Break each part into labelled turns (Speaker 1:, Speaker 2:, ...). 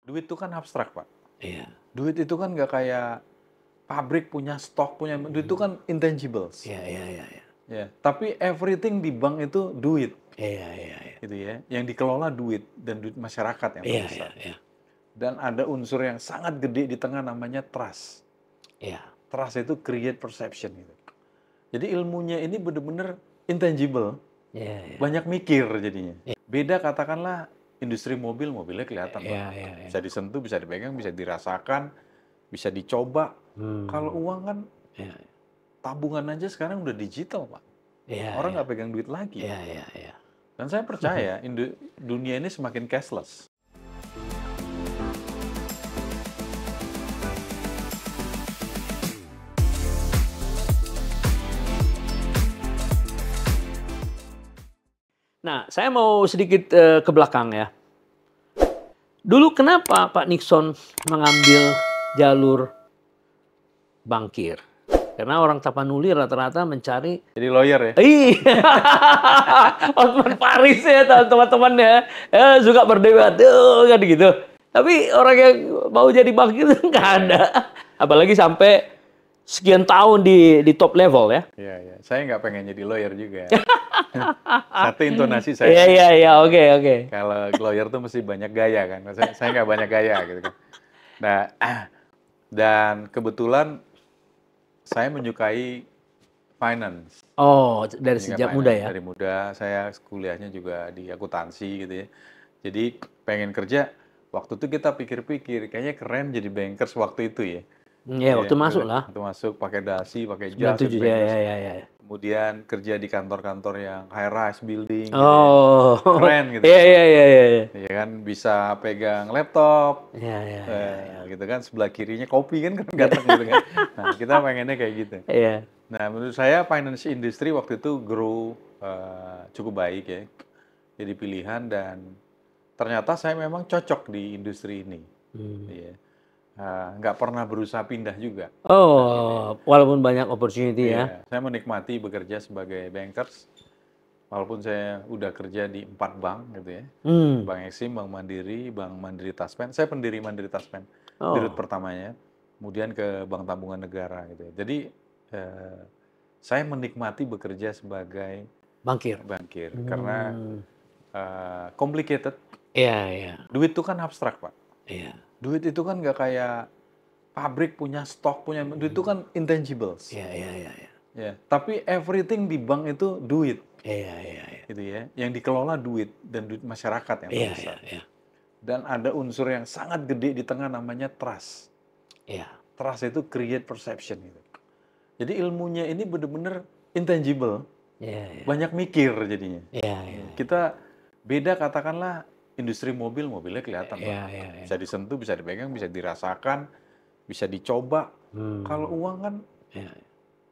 Speaker 1: Duit itu kan abstrak, Pak.
Speaker 2: Iya.
Speaker 1: Duit itu kan nggak kayak pabrik punya stok, punya duit itu kan intangibles.
Speaker 2: Iya, iya, iya, iya.
Speaker 1: Ya, tapi everything di bank itu duit,
Speaker 2: Iya, iya, iya.
Speaker 1: gitu ya. Yang dikelola duit dan duit masyarakat yang
Speaker 2: Iya, iya,
Speaker 1: terbesar.
Speaker 2: iya.
Speaker 1: Dan ada unsur yang sangat gede di tengah namanya trust.
Speaker 2: Iya.
Speaker 1: Trust itu create perception gitu. Jadi ilmunya ini benar-benar intangible,
Speaker 2: Iya, iya.
Speaker 1: banyak mikir jadinya.
Speaker 2: Iya.
Speaker 1: Beda katakanlah industri mobil, mobilnya kelihatan, Pak.
Speaker 2: Iya, iya, iya.
Speaker 1: Bisa disentuh, bisa dipegang, bisa dirasakan, bisa dicoba. Kalau uang kan
Speaker 2: Iya,
Speaker 1: tabungan aja sekarang udah digital, Pak.
Speaker 2: iya,
Speaker 1: Orang
Speaker 2: iya.
Speaker 1: nggak pegang duit lagi.
Speaker 2: Iya, iya, iya.
Speaker 1: Dan saya percaya dunia ini semakin cashless.
Speaker 2: Nah, saya mau sedikit ke belakang ya. Dulu kenapa Pak Nixon mengambil jalur bankir? Karena orang Tapanuli rata-rata mencari
Speaker 1: Jadi lawyer ya.
Speaker 2: iya. Osman Paris ya teman-teman ya. Suka berdebat kan gitu. Tapi orang yang mau jadi bankir nggak ada. Apalagi sampai sekian tahun di top level ya.
Speaker 1: Iya, iya. Saya nggak pengen jadi lawyer juga. Satu intonasi saya.
Speaker 2: Iya, iya, iya. Oke.
Speaker 1: Kalau lawyer tuh mesti banyak gaya kan. Saya nggak banyak gaya gitu kan. Nah, dan kebetulan saya menyukai finance.
Speaker 2: Oh, dari
Speaker 1: Menyukai
Speaker 2: sejak
Speaker 1: finance.
Speaker 2: muda ya?
Speaker 1: Dari muda, saya kuliahnya juga di akuntansi gitu ya. Jadi pengen kerja, waktu itu kita pikir-pikir, kayaknya keren jadi bankers waktu itu ya.
Speaker 2: Iya, waktu masuk lah.
Speaker 1: Waktu masuk pakai dasi, pakai jas,
Speaker 2: 97 ya.
Speaker 1: kemudian kerja di kantor-kantor yang high rise building, gitu
Speaker 2: Oh,
Speaker 1: ya. Keren gitu.
Speaker 2: Iya.
Speaker 1: Ya kan bisa pegang laptop,
Speaker 2: Iya.
Speaker 1: gitu kan sebelah kirinya kopi kan ganteng gitu kan. Nah kita pengennya kayak gitu.
Speaker 2: Iya.
Speaker 1: Nah menurut saya finance industry waktu itu grow cukup baik ya, jadi pilihan dan ternyata saya memang cocok di industri ini. Iya. Nggak pernah berusaha pindah juga.
Speaker 2: Oh, walaupun banyak opportunity ya.
Speaker 1: Iya, saya menikmati bekerja sebagai bankers, walaupun saya udah kerja di 4 bank gitu ya. Bank Eksim, Bank Mandiri Taspen. Saya pendiri Mandiri Taspen, dirut pertamanya. Kemudian ke Bank Tabungan Negara gitu ya. Jadi saya menikmati bekerja sebagai
Speaker 2: Bankir.
Speaker 1: karena complicated.
Speaker 2: Iya.
Speaker 1: Duit itu kan abstrak, Pak.
Speaker 2: Iya.
Speaker 1: Duit itu kan nggak kayak pabrik punya stok, punya duit itu kan intangibles.
Speaker 2: Iya.
Speaker 1: Ya, tapi everything di bank itu duit,
Speaker 2: Iya.
Speaker 1: gitu ya. Yang dikelola duit dan duit masyarakat yang terbesar.
Speaker 2: Iya.
Speaker 1: Dan ada unsur yang sangat gede di tengah namanya trust.
Speaker 2: Iya.
Speaker 1: Trust itu create perception gitu. Jadi ilmunya ini benar-benar intangible,
Speaker 2: Iya.
Speaker 1: banyak mikir jadinya.
Speaker 2: Iya.
Speaker 1: Kita beda katakanlah industri mobil, mobilnya kelihatan, Pak.
Speaker 2: Iya.
Speaker 1: Bisa disentuh, bisa dipegang, bisa dirasakan, bisa dicoba. Kalau uang kan
Speaker 2: Iya.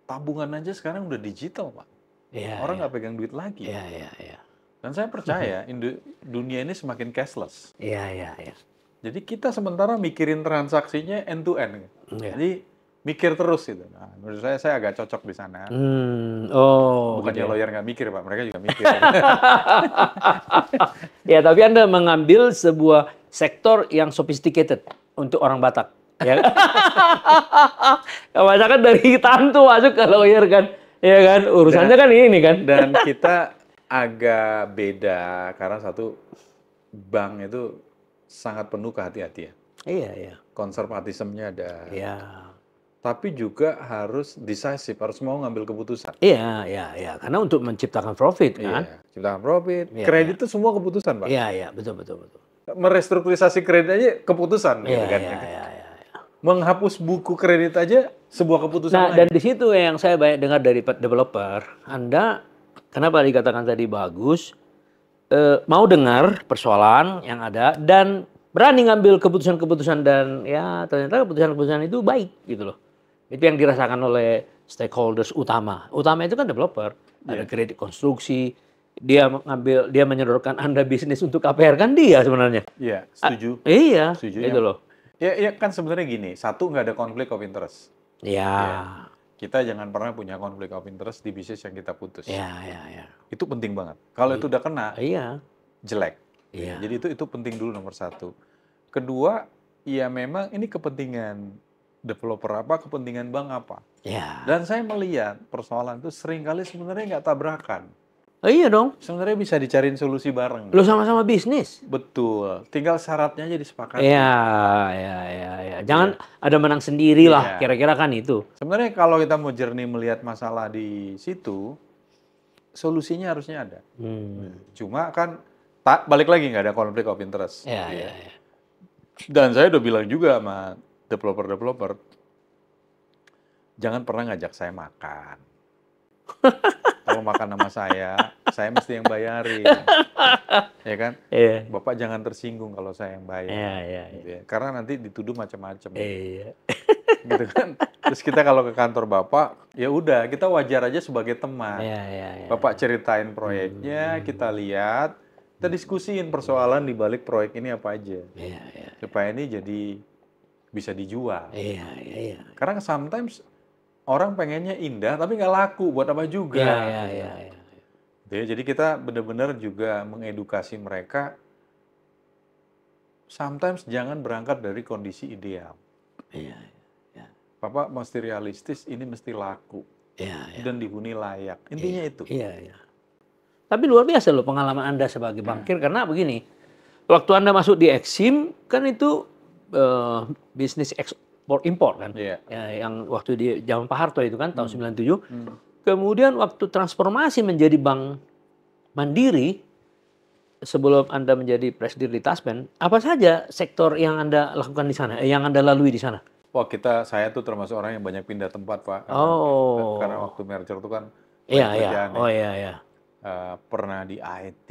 Speaker 1: tabungan aja sekarang udah digital, Pak.
Speaker 2: Iya.
Speaker 1: Orang nggak pegang duit lagi.
Speaker 2: Iya.
Speaker 1: Dan saya percaya dunia ini semakin cashless.
Speaker 2: Iya.
Speaker 1: Jadi kita sementara mikirin transaksinya end to end.
Speaker 2: Iya.
Speaker 1: Jadi mikir terus gitu. Nah, menurut saya agak cocok di sana. Bukannya
Speaker 2: gitu ya.
Speaker 1: lawyer nggak mikir, Pak. Mereka juga mikir.
Speaker 2: Ya, tapi Anda mengambil sebuah sektor yang sophisticated untuk orang Batak. Ya. Kebanyakan dari hitam tuh masuk ke lawyer kan. Ya kan, urusannya kan ini kan.
Speaker 1: Dan kita agak beda karena satu, bank itu sangat penuh kehati-hatian.
Speaker 2: Iya.
Speaker 1: Konservatismenya ada.
Speaker 2: Iya.
Speaker 1: Tapi juga harus decisive, harus mau ngambil keputusan.
Speaker 2: Iya. Karena untuk menciptakan profit kan.
Speaker 1: Iya, ciptakan profit.
Speaker 2: Iya,
Speaker 1: Kredit itu semua keputusan, Pak.
Speaker 2: Iya, betul.
Speaker 1: Merestrukturisasi kredit aja keputusan. Gitu kan.
Speaker 2: Iya.
Speaker 1: Menghapus buku kredit aja sebuah keputusan.
Speaker 2: Nah, dan di situ yang saya banyak dengar dari developer, Anda kenapa dikatakan tadi bagus, mau dengar persoalan yang ada dan berani ngambil keputusan-keputusan dan ya ternyata keputusan-keputusan itu baik gitu loh. Itu yang dirasakan oleh stakeholders utama. Utama itu kan developer, ada kredit konstruksi, dia menyodorkan Anda bisnis untuk KPR kan dia sebenarnya.
Speaker 1: Iya, setuju.
Speaker 2: Iya,
Speaker 1: Setuju,
Speaker 2: itu loh.
Speaker 1: Ya kan sebenarnya gini, satu nggak ada konflik of interest.
Speaker 2: Iya.
Speaker 1: Kita jangan pernah punya konflik of interest di bisnis yang kita putus.
Speaker 2: Iya.
Speaker 1: Itu penting banget. Kalau itu udah kena,
Speaker 2: Iya.
Speaker 1: jelek.
Speaker 2: Iya.
Speaker 1: Jadi itu penting dulu nomor satu. Kedua, ya memang ini kepentingan developer apa, kepentingan bank apa.
Speaker 2: Ya.
Speaker 1: Dan saya melihat persoalan itu seringkali sebenarnya nggak tabrakan.
Speaker 2: Oh, iya dong.
Speaker 1: Sebenarnya bisa dicariin solusi bareng.
Speaker 2: Lo sama-sama bisnis.
Speaker 1: Betul. Tinggal syaratnya aja disepakati.
Speaker 2: Ya. Jangan ada menang sendiri lah, kira-kira kan itu.
Speaker 1: Sebenarnya kalau kita mau jernih melihat masalah di situ, solusinya harusnya ada. Cuma kan balik lagi nggak ada konflik of interest.
Speaker 2: Ya.
Speaker 1: Dan saya udah bilang juga sama developer, jangan pernah ngajak saya makan. Kalau makan sama saya mesti yang bayarin. Ya kan?
Speaker 2: Iya.
Speaker 1: Bapak jangan tersinggung kalau saya yang bayar.
Speaker 2: Iya.
Speaker 1: Gitu ya. Karena nanti dituduh macam-macam.
Speaker 2: Iya.
Speaker 1: Gitu kan. Terus kita kalau ke kantor Bapak, ya udah kita wajar aja sebagai teman.
Speaker 2: Iya.
Speaker 1: Bapak ceritain proyeknya, kita lihat, kita diskusiin persoalan di balik proyek ini apa aja.
Speaker 2: Iya.
Speaker 1: Supaya ini jadi bisa dijual.
Speaker 2: Iya.
Speaker 1: Karena sometimes orang pengennya indah tapi nggak laku, buat apa juga.
Speaker 2: Iya.
Speaker 1: Jadi kita benar-benar juga mengedukasi mereka. Sometimes jangan berangkat dari kondisi ideal.
Speaker 2: Iya.
Speaker 1: Bapak mesti realistis, ini mesti laku.
Speaker 2: Iya.
Speaker 1: Dan dihuni layak. Intinya itu.
Speaker 2: Iya. Tapi luar biasa loh pengalaman Anda sebagai bankir, karena begini, waktu Anda masuk di Exim, kan itu bisnis ekspor-impor kan?
Speaker 1: Iya.
Speaker 2: Ya, yang waktu di zaman Pak Harto itu kan, tahun 97. Kemudian waktu transformasi menjadi Bank Mandiri, sebelum Anda menjadi presiden di Taspen, apa saja sektor yang Anda lakukan di sana, yang Anda lalui di sana?
Speaker 1: Wah, saya tuh termasuk orang yang banyak pindah tempat, Pak. Karena waktu merger itu kan
Speaker 2: Iya.
Speaker 1: Pernah di IT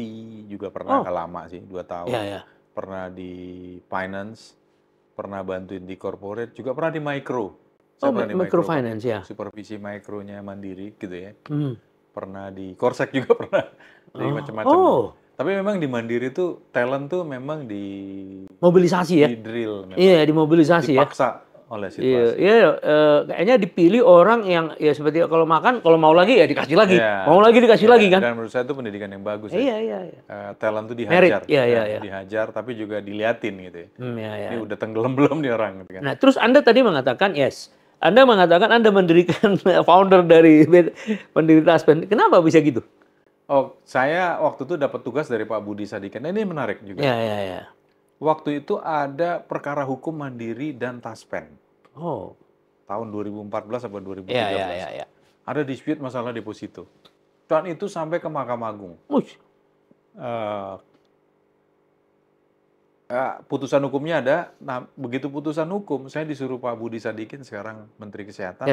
Speaker 1: juga pernah, nggak lama sih, 2 tahun.
Speaker 2: Iya.
Speaker 1: Pernah di finance, pernah bantuin di corporate, juga pernah di micro. Saya pernah di
Speaker 2: microfinance ya.
Speaker 1: Supervisi mikronya Mandiri gitu ya. Pernah di Korsek juga pernah. Jadi macam-macam. Tapi memang di Mandiri tuh talent tuh memang di
Speaker 2: mobilisasi ya.
Speaker 1: Di drill memang.
Speaker 2: Iya, dimobilisasi
Speaker 1: Dipaksa oleh situasi.
Speaker 2: Iya, kayaknya dipilih orang yang ya seperti kalau makan, kalau mau lagi ya dikasih lagi, mau lagi dikasih lagi kan.
Speaker 1: Dan menurut saya itu pendidikan yang bagus.
Speaker 2: Iya.
Speaker 1: Talent itu dihajar,
Speaker 2: Iya.
Speaker 1: dihajar tapi juga diliatin gitu ya.
Speaker 2: Iya.
Speaker 1: Ini udah tenggelam belum nih orang gitu kan.
Speaker 2: Nah, terus Anda tadi mengatakan Anda mengatakan Anda mendirikan founder dari pendiri Taspen. Kenapa bisa gitu?
Speaker 1: Oh, saya waktu itu dapat tugas dari Pak Budi Sadikin. Nah, ini menarik juga.
Speaker 2: Iya.
Speaker 1: Waktu itu ada perkara hukum Mandiri dan Taspen. Tahun 2014 atau 2013.
Speaker 2: Iya.
Speaker 1: Ada dispute masalah deposito. Dan itu sampai ke Mahkamah Agung. Putusan hukumnya ada. Nah, begitu putusan hukum, saya disuruh Pak Budi Sadikin, sekarang Menteri Kesehatan,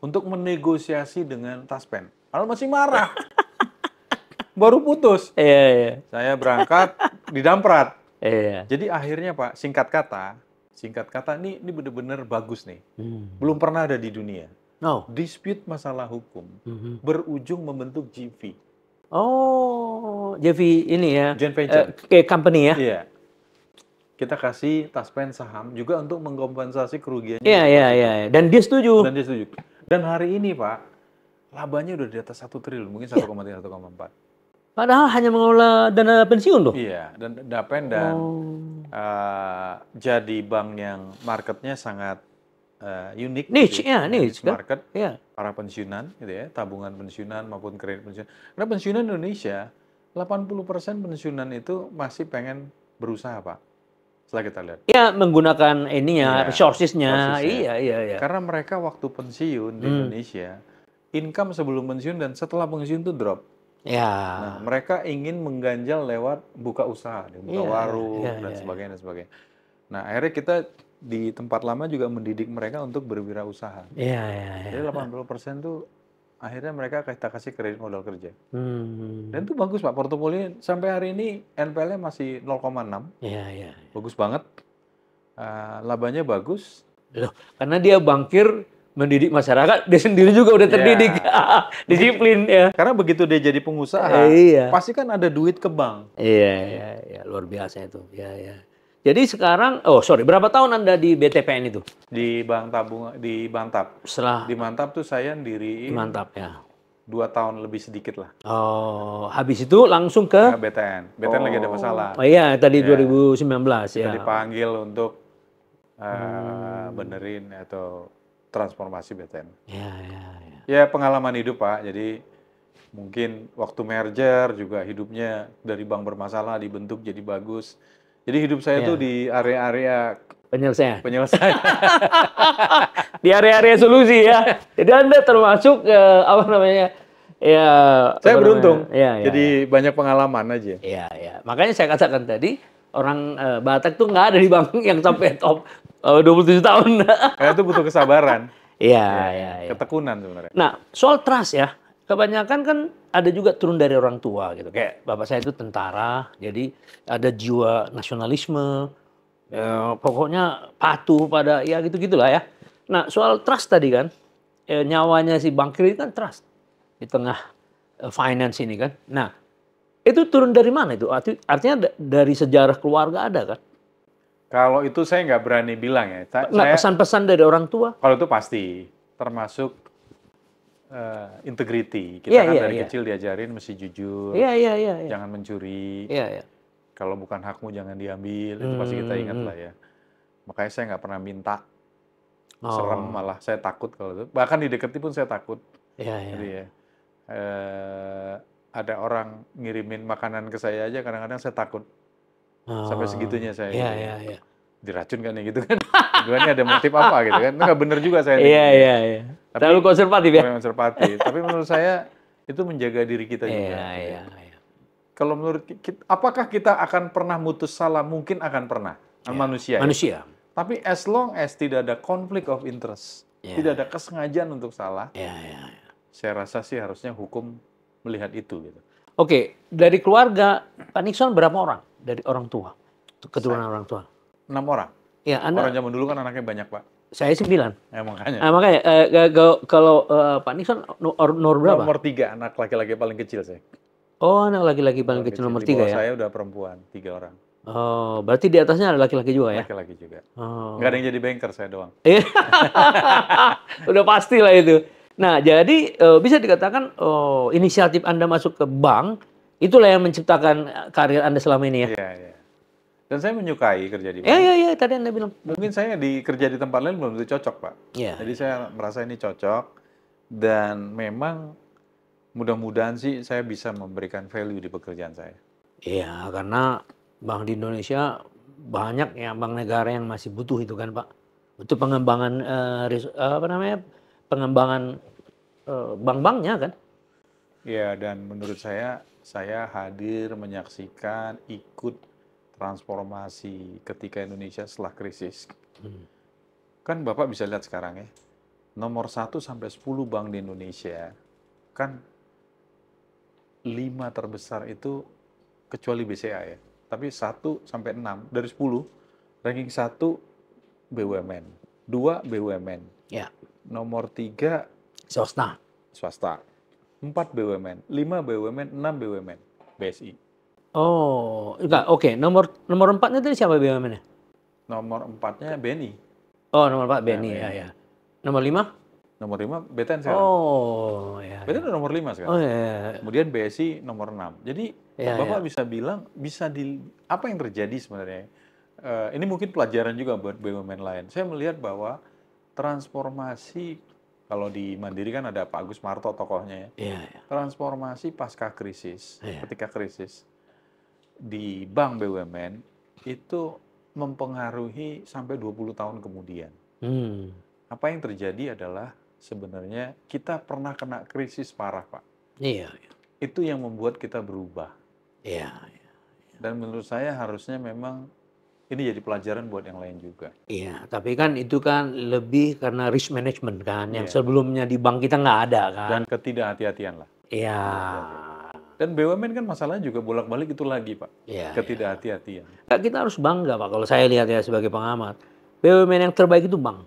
Speaker 1: untuk menegosiasi dengan Taspen. Padahal masih marah. Baru putus.
Speaker 2: Iya.
Speaker 1: Saya berangkat, didamprat.
Speaker 2: Iya.
Speaker 1: Jadi akhirnya Pak, singkat kata ini benar-benar bagus nih. Belum pernah ada di dunia. Dispute masalah hukum berujung membentuk JV.
Speaker 2: JV ini ya.
Speaker 1: Joint venture.
Speaker 2: Company ya.
Speaker 1: Iya. Kita kasih Taspen saham juga untuk mengkompensasi kerugiannya.
Speaker 2: Iya. Dan dia setuju.
Speaker 1: Dan hari ini Pak, labanya udah di atas 1 triliun, mungkin 1,3, 1,4.
Speaker 2: Padahal hanya mengelola dana pensiun loh.
Speaker 1: Iya, dan Dapen jadi bank yang marketnya sangat unik.
Speaker 2: Niche
Speaker 1: market.
Speaker 2: Iya.
Speaker 1: Para pensiunan, gitu ya, tabungan pensiunan maupun kredit pensiunan. Karena pensiunan Indonesia, 80% pensiunan itu masih pengen berusaha, Pak. Setelah kita lihat.
Speaker 2: Iya, menggunakan resources-nya. Iya.
Speaker 1: Karena mereka waktu pensiun di Indonesia, income sebelum pensiun dan setelah pensiun itu drop.
Speaker 2: Ya.
Speaker 1: Nah, mereka ingin mengganjal lewat buka usaha, buka warung dan sebagainya. Nah, akhirnya kita di tempat lama juga mendidik mereka untuk berwirausaha.
Speaker 2: Iya.
Speaker 1: Jadi 80% tuh akhirnya mereka kita kasih kredit modal kerja. Dan itu bagus Pak, portofolio sampai hari ini NPL-nya masih 0,6.
Speaker 2: Iya.
Speaker 1: Bagus banget. Labanya bagus.
Speaker 2: Loh, karena dia bankir mendidik masyarakat, dia sendiri juga udah terdidik. Disiplin ya.
Speaker 1: Karena begitu dia jadi pengusaha, pasti kan ada duit ke bank.
Speaker 2: Iya, luar biasa itu. Iya. Jadi sekarang, berapa tahun Anda di BTPN itu?
Speaker 1: Di Bank Tabungan, di Bantap.
Speaker 2: Setelah
Speaker 1: di Mantap tuh saya ndiriin.
Speaker 2: Mantap ya.
Speaker 1: 2 tahun lebih sedikit lah.
Speaker 2: Oh, habis itu langsung ke
Speaker 1: BTN. BTN lagi ada masalah.
Speaker 2: Oh iya, tadi
Speaker 1: Ya,
Speaker 2: 2019
Speaker 1: kita
Speaker 2: ya.
Speaker 1: dipanggil untuk benerin atau transformasi BTN.
Speaker 2: Ya.
Speaker 1: Ya pengalaman hidup Pak, jadi mungkin waktu merger juga hidupnya dari bank bermasalah dibentuk jadi bagus. Jadi hidup saya tuh di area-area
Speaker 2: penyelesaian.
Speaker 1: Di
Speaker 2: area-area solusi ya. Jadi Anda termasuk apa namanya? Ya.
Speaker 1: Saya beruntung.
Speaker 2: Ya,
Speaker 1: jadi banyak pengalaman aja.
Speaker 2: Iya. Makanya saya katakan tadi orang Batak tuh nggak ada di bank yang sampai top 27 tahun.
Speaker 1: Karena itu butuh kesabaran.
Speaker 2: Iya.
Speaker 1: Ketekunan sebenarnya.
Speaker 2: Nah, soal trust ya. Kebanyakan kan ada juga turun dari orang tua gitu. Kayak bapak saya itu tentara, jadi ada jiwa nasionalisme. Pokoknya patuh pada ya gitu-gitulah ya. Nah, soal trust tadi kan, nyawanya si Bangkir kan trust di tengah finance ini kan. Nah, itu turun dari mana itu? Artinya dari sejarah keluarga ada kan?
Speaker 1: Kalau itu saya nggak berani bilang ya.
Speaker 2: Nggak pesan-pesan dari orang tua?
Speaker 1: Kalau itu pasti, termasuk integrity. Kita dari kecil diajarin mesti jujur, jangan mencuri. Kalau bukan hakmu jangan diambil, itu pasti kita ingat lah ya. Makanya saya nggak pernah minta, serem malah saya takut kalau itu. Bahkan di deketi pun saya takut. Jadi ada orang ngirimin makanan ke saya aja, kadang-kadang saya takut. Sampai segitunya saya. Diracun kan ya gitu kan. Ini ada motif apa gitu kan. Itu nggak bener juga saya.
Speaker 2: Iya. Terlalu konservatif ya?
Speaker 1: Konservatif. Tapi menurut saya itu menjaga diri kita juga.
Speaker 2: Iya.
Speaker 1: Kalau menurut kita, apakah kita akan pernah mutus salah? Mungkin akan pernah. Manusia.
Speaker 2: Manusia.
Speaker 1: Ya? Tapi as long as tidak ada conflict of interest, tidak ada kesengajaan untuk salah, saya rasa sih harusnya hukum melihat itu. Gitu.
Speaker 2: Oke, dari keluarga Pak Nixon berapa orang? Dari orang tua? Keturunan orang tua?
Speaker 1: 6 orang.
Speaker 2: Ya,
Speaker 1: Orang zaman dulu kan anaknya banyak, Pak.
Speaker 2: Saya 9.
Speaker 1: Makanya.
Speaker 2: Makanya kalau Pak Nixon nomor berapa?
Speaker 1: Nomor 3, anak laki-laki paling kecil saya.
Speaker 2: Oh, anak laki-laki paling kecil nomor 3 ya?
Speaker 1: Saya udah perempuan, 3 orang.
Speaker 2: Oh, berarti di atasnya ada laki-laki juga ya?
Speaker 1: Laki-laki juga. Nggak ada yang jadi banker, saya doang.
Speaker 2: Udah pasti lah itu. Nah, jadi bisa dikatakan inisiatif Anda masuk ke bank, itulah yang menciptakan karir Anda selama ini ya?
Speaker 1: Iya. Dan saya menyukai kerja di bank.
Speaker 2: Iya, tadi Anda bilang.
Speaker 1: Mungkin saya kerja di tempat lain belum tentu cocok, Pak. Jadi saya merasa ini cocok, dan memang mudah-mudahan sih saya bisa memberikan value di pekerjaan saya. Iya,
Speaker 2: karena bank di Indonesia banyak ya bank negara yang masih butuh itu kan, Pak. Butuh pengembangan pengembangan bank-banknya kan.
Speaker 1: Iya, dan menurut saya hadir menyaksikan, ikut transformasi ketika Indonesia setelah krisis. Kan Bapak bisa lihat sekarang ya, nomor 1 sampai 10 bank di Indonesia, kan 5 terbesar itu kecuali BCA ya. Tapi 1 sampai 6 dari 10, ranking 1 BUMN, 2 BUMN.
Speaker 2: Ya.
Speaker 1: Nomor 3
Speaker 2: swasta.
Speaker 1: 4 BUMN, 5 BUMN, 6 BUMN, BSI.
Speaker 2: Oh, enggak, oke. Nomor 4-nya tadi siapa BUMN-nya?
Speaker 1: Nomor 4-nya BNI.
Speaker 2: Oh, nomor 4 BNI, ya. Nomor 5?
Speaker 1: Nomor 5 BTN sekarang.
Speaker 2: Oh, ya.
Speaker 1: BTN udah nomor 5 sekarang.
Speaker 2: Oh, ya.
Speaker 1: Kemudian BSI nomor 6. Jadi Bapak bisa bilang, apa yang terjadi sebenarnya? Ini mungkin pelajaran juga buat BUMN lain. Saya melihat bahwa transformasi, kalau di Mandiri kan ada Pak Agus Marto tokohnya ya. Transformasi pasca krisis, ketika krisis, di bank BUMN itu mempengaruhi sampai 20 tahun kemudian. Apa yang terjadi adalah sebenarnya kita pernah kena krisis parah, Pak.
Speaker 2: Iya.
Speaker 1: Itu yang membuat kita berubah.
Speaker 2: Iya.
Speaker 1: Dan menurut saya harusnya memang ini jadi pelajaran buat yang lain juga.
Speaker 2: Iya, tapi kan itu kan lebih karena risk management kan, yang sebelumnya di bank kita nggak ada kan.
Speaker 1: Dan ketidakhati-hatian lah.
Speaker 2: Iya.
Speaker 1: Dan BUMN kan masalahnya juga bolak-balik itu lagi, Pak. Ketidakhati-hatian.
Speaker 2: Kita harus bangga, Pak, kalau saya lihat ya sebagai pengamat. BUMN yang terbaik itu bank.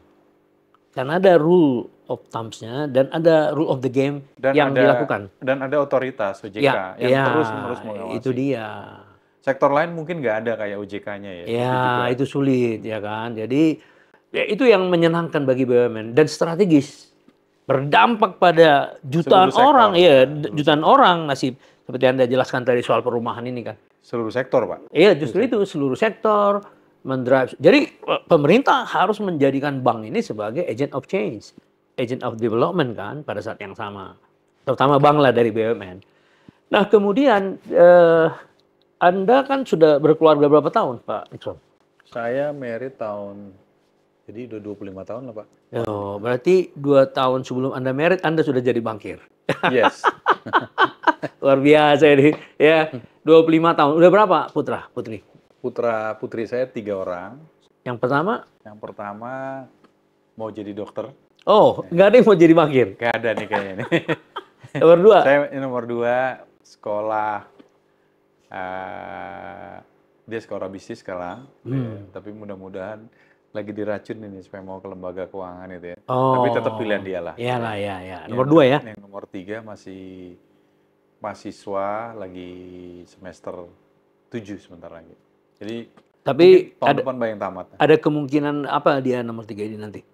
Speaker 2: Karena ada rule of thumbs-nya dan ada rule of the game yang dilakukan.
Speaker 1: Dan ada otoritas OJK yang terus-menerus mengawasi.
Speaker 2: Itu dia.
Speaker 1: Sektor lain mungkin nggak ada kayak OJK-nya ya.
Speaker 2: Itu sulit ya kan. Jadi ya itu yang menyenangkan bagi BUMN dan strategis. berdampak pada jutaan
Speaker 1: Seluruh sektor.
Speaker 2: orang, ya jutaan orang nasib seperti Anda jelaskan tadi soal perumahan ini kan.
Speaker 1: Seluruh sektor, Pak.
Speaker 2: Iya, justru itu seluruh sektor mendrive. Jadi pemerintah harus menjadikan bank ini sebagai agent of change, agent of development kan pada saat yang sama. Terutama bank lah dari BUMN. Nah, kemudian Anda kan sudah berkeluarga berapa tahun, Pak Nixon?
Speaker 1: Saya married jadi udah 25 tahun lah, Pak.
Speaker 2: Oh, berarti 2 tahun sebelum Anda married, Anda sudah jadi bankir.
Speaker 1: Yes.
Speaker 2: Luar biasa ini. Ya, 25 tahun. Udah berapa putra, putri?
Speaker 1: Putra putri saya 3 orang.
Speaker 2: Yang pertama?
Speaker 1: Yang pertama mau jadi dokter.
Speaker 2: Oh, nggak ada yang mau jadi bankir?
Speaker 1: Nggak ada nih kayaknya nih.
Speaker 2: Nomor 2?
Speaker 1: Saya nomor 2 sekolah. Dia sekolah bisnis sekarang. Tapi mudah-mudahan lagi diracun ini supaya mau ke lembaga keuangan itu ya.
Speaker 2: Oh.
Speaker 1: Tapi tetap pilihan dia lah.
Speaker 2: Iyalah, ya. Nomor 2 ya?
Speaker 1: Yang nomor 3 masih mahasiswa lagi semester 7 sebentar lagi. Jadi
Speaker 2: tapi
Speaker 1: tahun depan bayang tamat.
Speaker 2: Ada kemungkinan apa dia nomor 3 ini nanti?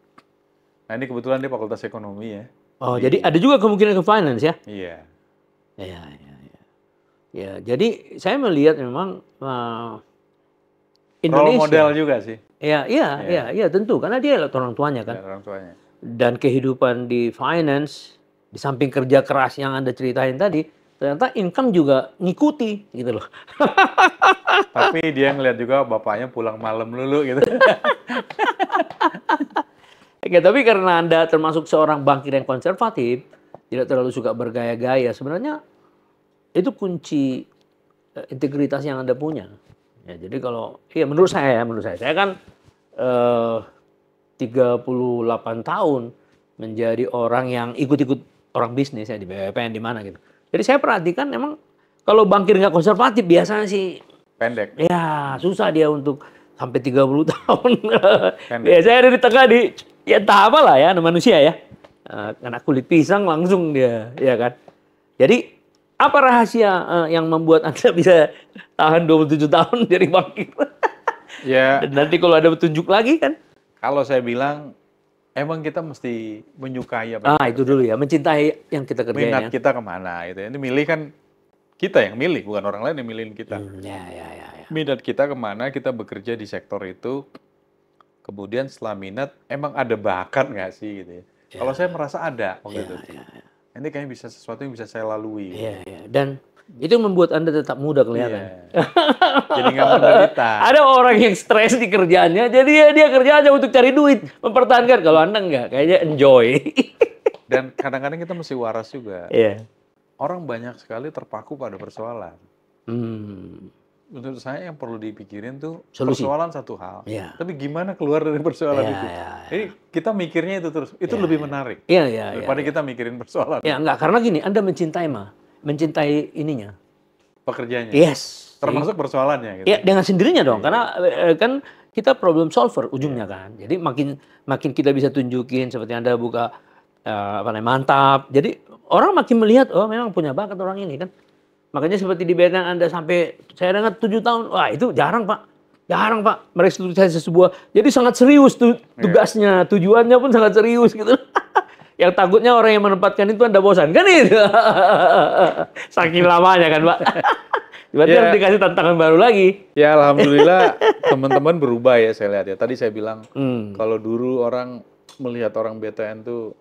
Speaker 1: Nah, ini kebetulan dia Fakultas Ekonomi ya.
Speaker 2: Oh, jadi ada juga kemungkinan ke finance ya?
Speaker 1: Iya.
Speaker 2: Ya, jadi saya melihat memang
Speaker 1: Indonesia. Role
Speaker 2: Indonesia.
Speaker 1: model juga sih.
Speaker 2: Iya, tentu karena dia orang tuanya kan.
Speaker 1: Orang tuanya.
Speaker 2: Dan kehidupan di finance di samping kerja keras yang Anda ceritain tadi, ternyata income juga ngikuti gitu loh.
Speaker 1: Tapi dia ngeliat juga bapaknya pulang malam dulu gitu.
Speaker 2: Oke, tapi karena Anda termasuk seorang bankir yang konservatif, tidak terlalu suka bergaya-gaya, sebenarnya itu kunci integritas yang Anda punya. Ya, jadi kalau, menurut saya kan 38 tahun menjadi orang yang ikut-ikut orang bisnis ya di BUMN di mana gitu. Jadi saya perhatikan memang kalau bankir nggak konservatif biasanya sih
Speaker 1: pendek.
Speaker 2: Ya, susah dia untuk sampai 30 tahun. Biasanya ada di tengah ya entah apalah ya manusia ya. Kena kulit pisang langsung dia, ya kan. Jadi apa rahasia yang membuat Anda bisa tahan 27 tahun jadi bankir?
Speaker 1: Ya.
Speaker 2: Dan nanti kalau ada petunjuk lagi kan?
Speaker 1: Kalau saya bilang emang kita mesti menyukai apa.
Speaker 2: Itu dulu ya, mencintai yang kita kerjain.
Speaker 1: Minat kita kemana itu. Ini milih kan kita yang milih, bukan orang lain yang milihin kita.
Speaker 2: Ya.
Speaker 1: Minat kita kemana, kita bekerja di sektor itu. Kemudian setelah minat, emang ada bakat nggak sih gitu ya. Kalau saya merasa ada waktu itu. Ini kayaknya bisa sesuatu yang bisa saya lalui.
Speaker 2: Iya. Dan itu membuat Anda tetap muda kelihatan.
Speaker 1: Jadi nggak menderita.
Speaker 2: Ada orang yang stres di kerjaannya, jadi dia kerja aja untuk cari duit, mempertahankan. Kalau Anda enggak, kayaknya enjoy.
Speaker 1: Dan kadang-kadang kita mesti waras juga.
Speaker 2: Iya.
Speaker 1: Orang banyak sekali terpaku pada persoalan. Menurut saya yang perlu dipikirin tuh
Speaker 2: solusi.
Speaker 1: Persoalan satu hal.
Speaker 2: Iya.
Speaker 1: Tapi gimana keluar dari persoalan itu? Jadi kita mikirnya itu terus. Itu lebih menarik.
Speaker 2: Iya.
Speaker 1: Daripada kita mikirin persoalan.
Speaker 2: Ya enggak, karena gini, Anda mencintai ininya.
Speaker 1: Pekerjaannya.
Speaker 2: Yes.
Speaker 1: Termasuk persoalannya gitu.
Speaker 2: Iya, dengan sendirinya dong. Karena kan kita problem solver ujungnya kan. Jadi makin kita bisa tunjukin seperti Anda buka mantap. Jadi orang makin melihat, oh memang punya bakat orang ini kan. Makanya seperti di BNN Anda sampai, saya dengar 7 tahun, wah itu jarang Pak. Merestrukturisasi sebuah, jadi sangat serius tugasnya, tujuannya pun sangat serius gitu. Yang takutnya orang yang menempatkan itu Anda bosan, kan itu. Saking lamanya kan Pak. Berarti harus dikasih tantangan baru lagi.
Speaker 1: Ya alhamdulillah teman-teman berubah ya saya lihat ya. Tadi saya bilang, kalau dulu orang melihat orang BTN tuh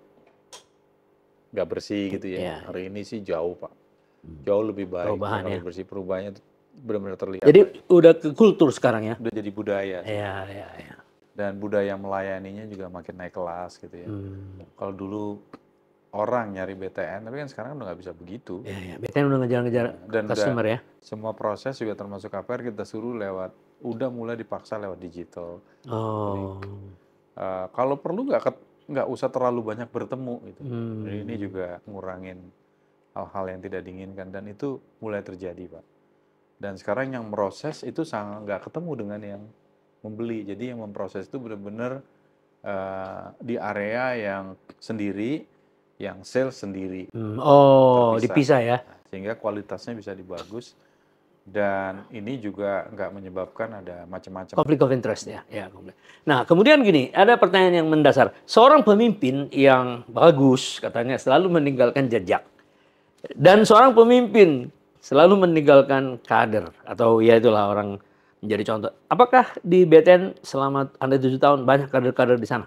Speaker 1: nggak bersih gitu ya. Hari ini sih jauh Pak. Jauh lebih baik, lebih bersih, perubahannya benar-benar terlihat.
Speaker 2: Jadi udah ke kultur sekarang ya?
Speaker 1: Udah jadi budaya.
Speaker 2: Iya.
Speaker 1: Dan budaya melayaninya juga makin naik kelas gitu ya. Kalau dulu orang nyari BTN, tapi kan sekarang udah nggak bisa begitu.
Speaker 2: Iya. BTN udah ngejar-ngejar customer ya?
Speaker 1: Semua proses juga termasuk KPR kita suruh udah mulai dipaksa lewat digital.
Speaker 2: Oh.
Speaker 1: Jadi, kalau perlu nggak usah terlalu banyak bertemu gitu. Jadi ini juga ngurangin hal-hal yang tidak diinginkan dan itu mulai terjadi Pak. Dan sekarang yang meroses itu sangat nggak ketemu dengan yang membeli. Jadi yang memproses itu benar-benar di area yang sendiri, yang sales sendiri.
Speaker 2: Dipisah ya?
Speaker 1: Sehingga kualitasnya bisa dibagus. Dan ini juga nggak menyebabkan ada macam-macam.
Speaker 2: Konflik of interest ya. Nah, kemudian gini, ada pertanyaan yang mendasar. Seorang pemimpin yang bagus katanya selalu meninggalkan jejak. Dan seorang pemimpin selalu meninggalkan kader atau ya itulah orang menjadi contoh. Apakah di BTN selama Anda 7 tahun banyak kader-kader di sana?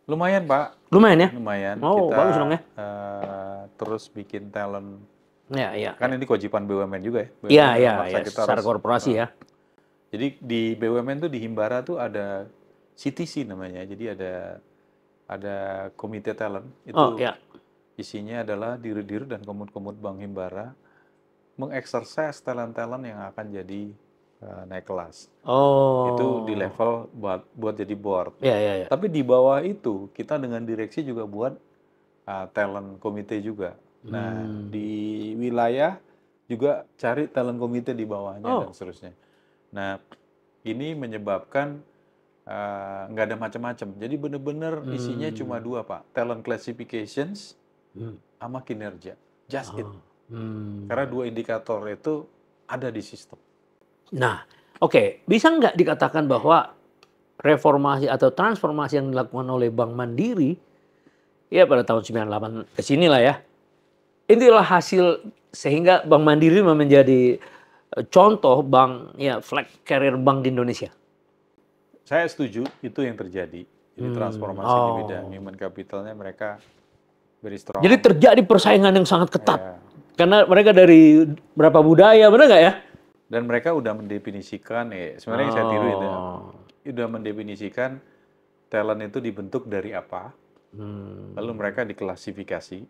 Speaker 1: Lumayan, Pak.
Speaker 2: Lumayan ya?
Speaker 1: Lumayan.
Speaker 2: Oh,
Speaker 1: Kita
Speaker 2: bagus dong ya.
Speaker 1: terus bikin talent.
Speaker 2: Ya.
Speaker 1: Kan ini kewajiban BUMN juga ya.
Speaker 2: Iya.
Speaker 1: Kita
Speaker 2: Secara
Speaker 1: harus,
Speaker 2: korporasi ya.
Speaker 1: Jadi di BUMN tuh di Himbara tuh ada CTC namanya. Jadi ada komite talent. Itu
Speaker 2: Ya.
Speaker 1: isinya adalah diri-diri dan komut-komut Bank Himbara mengeksersis talent-talent yang akan jadi naik kelas.
Speaker 2: Oh.
Speaker 1: Itu di level buat jadi board.
Speaker 2: Ya.
Speaker 1: Tapi di bawah itu kita dengan direksi juga buat talent komite juga. Nah, di wilayah juga cari talent komite di bawahnya dan seterusnya. Nah, ini menyebabkan nggak ada macam-macam. Jadi benar-benar isinya cuma dua, Pak. Talent classifications sama kinerja. Just it. Karena dua indikator itu ada di sistem.
Speaker 2: Nah, oke. Bisa nggak dikatakan bahwa reformasi atau transformasi yang dilakukan oleh Bank Mandiri ya pada tahun 98 ke sini lah ya. Inilah hasil sehingga Bank Mandiri menjadi contoh bank ya flag carrier bank di Indonesia.
Speaker 1: Saya setuju itu yang terjadi. Jadi transformasi di bidang human capitalnya mereka very strong.
Speaker 2: Jadi terjadi persaingan yang sangat ketat. Karena mereka dari berapa budaya, benar nggak ya?
Speaker 1: Dan mereka udah mendefinisikan, sebenarnya yang saya tiru itu, udah mendefinisikan talent itu dibentuk dari apa, lalu mereka diklasifikasi,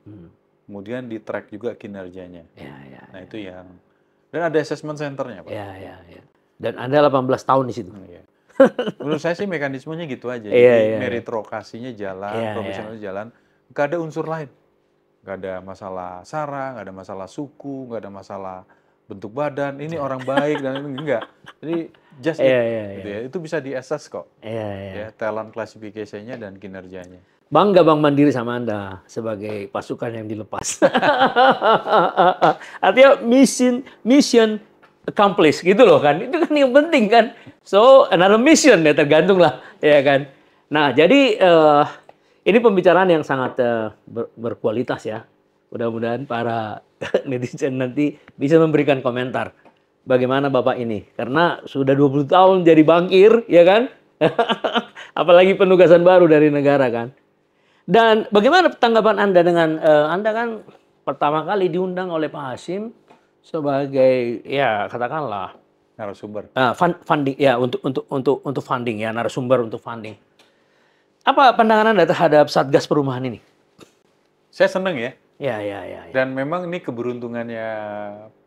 Speaker 1: kemudian di track juga kinerjanya. Nah itu yang, dan ada assessment centernya, Pak.
Speaker 2: Dan Anda 18 tahun di situ.
Speaker 1: Menurut saya sih mekanismenya gitu aja. Jadi meritokrasinya jalan, profesionalnya jalan, nggak ada unsur lain. Nggak ada masalah sara, nggak ada masalah suku, nggak ada masalah bentuk badan, ini orang baik dan ini enggak. Jadi just gitu ya. Itu bisa di-assess kok. Ya, talent classification-nya dan kinerjanya.
Speaker 2: Bangga Bank Mandiri sama Anda sebagai pasukan yang dilepas. Artinya mission accomplished gitu loh kan. Itu kan yang penting kan. So another mission ya tergantung lah ya kan. Nah, jadi ini pembicaraan yang sangat berkualitas ya. Mudah-mudahan para netizen nanti bisa memberikan komentar bagaimana Bapak ini. Karena sudah 20 tahun jadi bankir, ya kan? Apalagi penugasan baru dari negara kan. Dan bagaimana tanggapan Anda dengan, Anda kan pertama kali diundang oleh Pak Hasyim sebagai, ya katakanlah,
Speaker 1: narasumber.
Speaker 2: Funding, ya untuk funding ya, narasumber untuk funding. Apa pandangan Anda terhadap Satgas Perumahan ini?
Speaker 1: Saya seneng ya.
Speaker 2: Ya.
Speaker 1: Dan memang ini keberuntungannya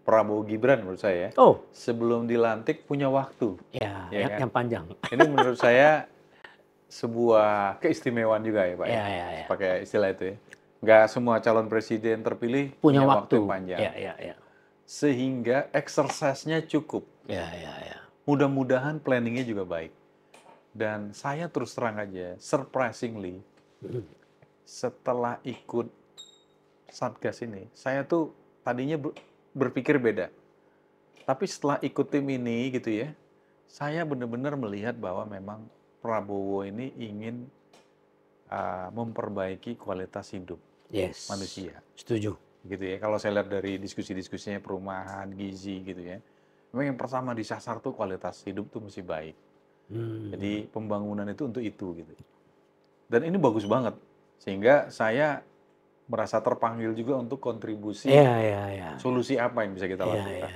Speaker 1: Prabowo Gibran menurut saya. Sebelum dilantik punya waktu.
Speaker 2: Ya kan? Yang panjang.
Speaker 1: Ini menurut saya sebuah keistimewaan juga ya Pak.
Speaker 2: Ya.
Speaker 1: Pakai istilah itu ya. Nggak semua calon presiden terpilih
Speaker 2: punya waktu
Speaker 1: yang panjang.
Speaker 2: Ya.
Speaker 1: Sehingga exercise-nya cukup.
Speaker 2: Ya.
Speaker 1: Mudah-mudahan planningnya juga baik. Dan saya terus terang aja, surprisingly, setelah ikut Satgas ini, saya tuh tadinya berpikir beda. Tapi setelah ikut tim ini gitu ya, saya benar-benar melihat bahwa memang Prabowo ini ingin memperbaiki kualitas hidup manusia.
Speaker 2: Setuju.
Speaker 1: Gitu ya. Kalau saya lihat dari diskusi-diskusinya perumahan, gizi gitu ya, memang yang pertama disasar tuh kualitas hidup tuh mesti baik. Jadi pembangunan itu untuk itu gitu. Dan ini bagus banget, sehingga saya merasa terpanggil juga untuk kontribusi solusi apa yang bisa kita lakukan.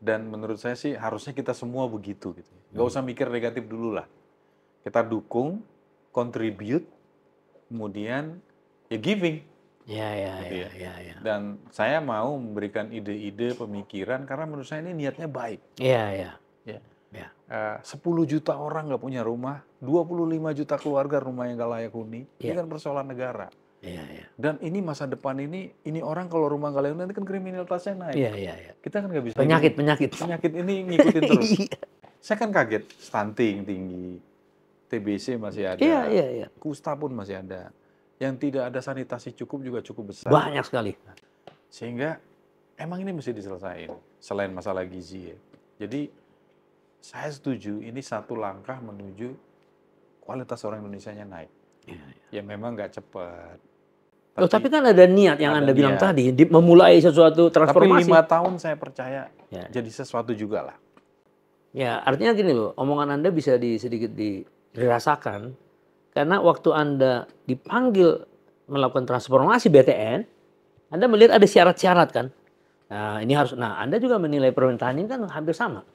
Speaker 1: Dan menurut saya sih harusnya kita semua begitu gitu. Nggak usah mikir negatif dulu lah. Kita dukung, contribute, kemudian ya giving. Dan saya mau memberikan ide-ide, pemikiran karena menurut saya ini niatnya baik. 10 juta orang nggak punya rumah, 25 juta keluarga rumah yang nggak layak huni. Ini kan persoalan negara. Dan ini masa depan ini orang kalau rumah nggak layak huni nanti kan kriminalitasnya naik. Kita kan nggak bisa. Penyakit ini ngikutin terus. Saya kan kaget, stunting tinggi, TBC masih ada, kusta pun masih ada. Yang tidak ada sanitasi cukup juga cukup besar.
Speaker 2: Banyak sekali.
Speaker 1: Sehingga emang ini mesti diselesaikan selain masalah gizi ya. Jadi saya setuju ini satu langkah menuju kualitas orang Indonesianya naik. Ya memang nggak cepat.
Speaker 2: Tapi kan ada niat yang Anda bilang
Speaker 1: niat.
Speaker 2: tadi, memulai sesuatu transformasi.
Speaker 1: Tapi 5 tahun saya percaya jadi sesuatu juga lah.
Speaker 2: Ya, artinya gini loh, omongan Anda bisa sedikit dirasakan. Karena waktu Anda dipanggil melakukan transformasi BTN, Anda melihat ada syarat-syarat kan. Nah, ini harus. Nah, Anda juga menilai pemerintahan ini kan hampir sama.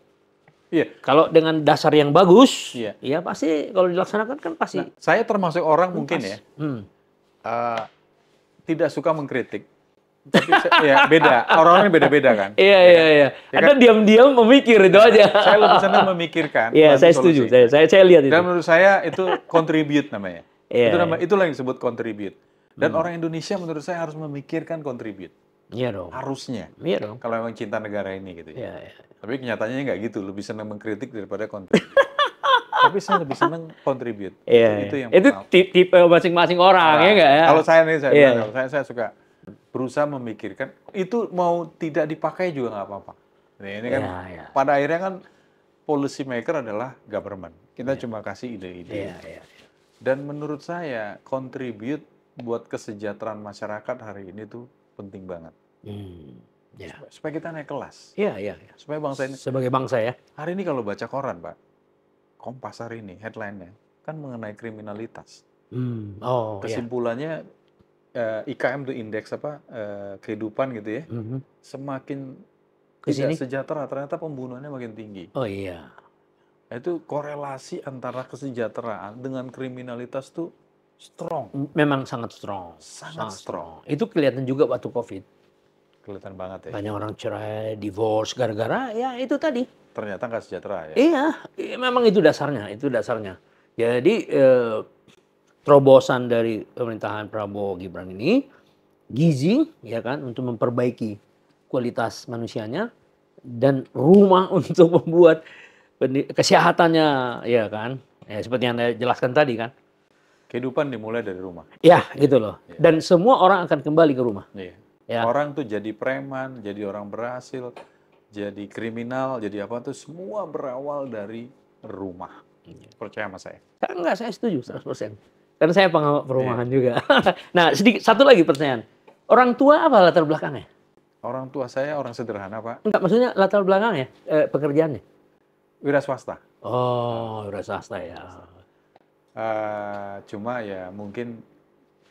Speaker 1: Iya.
Speaker 2: Kalau dengan dasar yang bagus, ya pasti kalau dilaksanakan kan pasti.
Speaker 1: Nah, saya termasuk orang mungkin ya, tidak suka mengkritik. Tapi ya beda, orang-orang beda-beda kan.
Speaker 2: Iya.
Speaker 1: Ya
Speaker 2: Anda diam-diam memikir itu aja.
Speaker 1: Saya lebih senang memikirkan.
Speaker 2: Iya, saya setuju. Saya lihat itu.
Speaker 1: Dan menurut saya itu contribute namanya.
Speaker 2: Iya.
Speaker 1: Itulah yang disebut contribute. Dan orang Indonesia menurut saya harus memikirkan contribute.
Speaker 2: Iya dong.
Speaker 1: Harusnya.
Speaker 2: Iya dong.
Speaker 1: Kalau memang cinta negara ini gitu ya.
Speaker 2: Iya.
Speaker 1: Tapi kenyataannya nggak gitu. Lebih senang mengkritik daripada contribute. Tapi saya lebih senang contribute.
Speaker 2: Iya.
Speaker 1: Itu yang
Speaker 2: itu tipe masing-masing orang ya nggak ya?
Speaker 1: Kalau saya suka berusaha memikirkan itu mau tidak dipakai juga nggak apa-apa. Nah, ini kan pada akhirnya kan policy maker adalah government. Kita cuma kasih ide-ide. Dan menurut saya contribute buat kesejahteraan masyarakat hari ini tuh penting banget. Supaya kita naik kelas.
Speaker 2: Iya.
Speaker 1: Supaya bangsa ini.
Speaker 2: Sebagai bangsa ya.
Speaker 1: Hari ini kalau baca koran, Pak, Kompas hari ini headline-nya kan mengenai kriminalitas. Kesimpulannya IKM itu indeks kehidupan gitu ya. Semakin tidak sejahtera, ternyata pembunuhannya makin tinggi.
Speaker 2: Oh iya.
Speaker 1: Itu korelasi antara kesejahteraan dengan kriminalitas tuh strong.
Speaker 2: Memang sangat strong.
Speaker 1: Sangat strong.
Speaker 2: Itu kelihatan juga waktu COVID.
Speaker 1: Kelihatan banget ya.
Speaker 2: Banyak orang cerai, divorce gara-gara ya itu tadi.
Speaker 1: Ternyata nggak sejahtera ya.
Speaker 2: Iya, memang itu dasarnya. Jadi terobosan dari pemerintahan Prabowo Gibran ini gizi ya kan untuk memperbaiki kualitas manusianya dan rumah untuk membuat kesehatannya ya kan. Ya seperti yang Anda jelaskan tadi kan.
Speaker 1: Kehidupan dimulai dari rumah.
Speaker 2: Ya, gitu loh. Ya. Dan semua orang akan kembali ke rumah.
Speaker 1: Iya. Ya. Orang tuh jadi preman, jadi orang berhasil, jadi kriminal, jadi apa tuh semua berawal dari rumah. Percaya sama saya?
Speaker 2: Enggak, saya setuju 100%. Karena saya pengamat perumahan juga. Nah, satu lagi pertanyaan. Orang tua apa latar belakangnya?
Speaker 1: Orang tua saya orang sederhana, Pak.
Speaker 2: Enggak, maksudnya latar belakangnya, pekerjaannya?
Speaker 1: Wira swasta.
Speaker 2: Oh, wira swasta ya.
Speaker 1: Cuma ya mungkin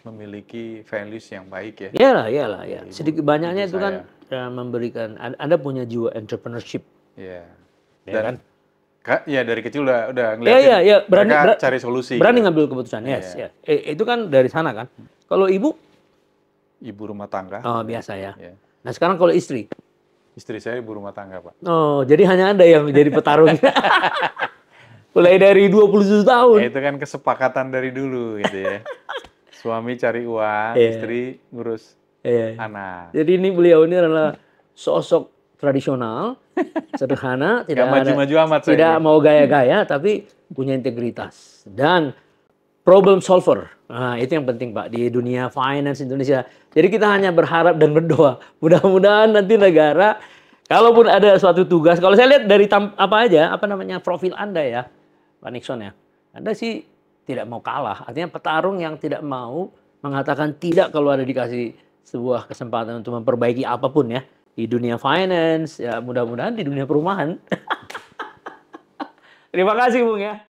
Speaker 1: memiliki values yang baik ya.
Speaker 2: Iyalah. Sedikit banyaknya itu kan memberikan, Anda punya jiwa entrepreneurship.
Speaker 1: Iya.
Speaker 2: Ya kan?
Speaker 1: Ya dari kecil udah ngeliatin mereka cari solusi.
Speaker 2: Berani ngambil keputusan, yes. Itu kan dari sana kan. Kalau ibu?
Speaker 1: Ibu rumah tangga.
Speaker 2: Oh, biasa ya. Nah sekarang kalau istri?
Speaker 1: Istri saya ibu rumah tangga, Pak.
Speaker 2: Oh, jadi hanya Anda yang menjadi petarung. Mulai dari 27 tahun.
Speaker 1: Itu kan kesepakatan dari dulu gitu ya. Suami cari uang, istri ngurus anak.
Speaker 2: Jadi ini beliau ini adalah sosok tradisional, sederhana, tidak
Speaker 1: maju-maju amat
Speaker 2: tidak mau gaya-gaya, tapi punya integritas dan problem solver. Nah, itu yang penting Pak di dunia finance Indonesia. Jadi kita hanya berharap dan berdoa, mudah-mudahan nanti negara, kalaupun ada suatu tugas, kalau saya lihat dari profil Anda ya, Pak Nixon ya, Anda sih tidak mau kalah. Artinya petarung yang tidak mau mengatakan tidak kalau ada dikasih sebuah kesempatan untuk memperbaiki apapun ya. Di dunia finance, ya mudah-mudahan di dunia perumahan. Terima kasih Bung ya.